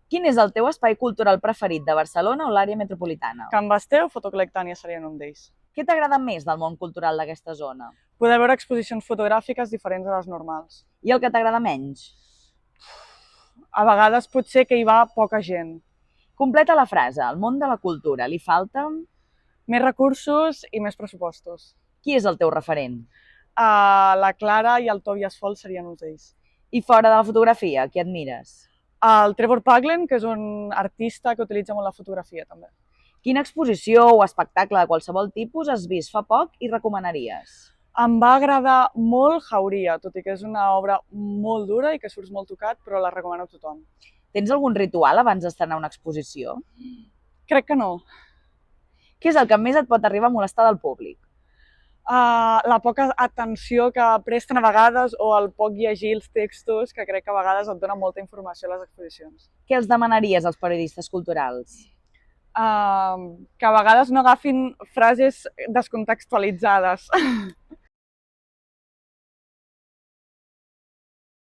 Quin és el teu espai cultural preferit de Barcelona o l'àrea metropolitana? Can Basté o Fotoclectània serien un d'ells. Què t'agrada més del món cultural d'aquesta zona? Poder veure exposicions fotogràfiques diferents de les normals. I el que t'agrada menys? A vegades potser que hi va poca gent. Completa la frase. Al món de la cultura li falta... Més recursos i més pressupostos. Qui és el teu referent? La Clara i el Tobias Fall serien uns d'ells. I fora de la fotografia, qui admires? El Trevor Paglen, que és un artista que utilitza molt la fotografia també. Quina exposició o espectacle de qualsevol tipus has vist fa poc i recomanaries? Em va agradar molt Jauria, tot i que és una obra molt dura i que surts molt tocat, però la recomano a tothom. Tens algun ritual abans d'estrenar una exposició? Crec que no. Què és el que més et pot arribar a molestar del públic? La poca atenció que presten a vegades o el poc llegir els textos, que crec que a vegades et dona molta informació a les exposicions. Què els demanaries als periodistes culturals? Que a vegades no agafin frases descontextualitzades.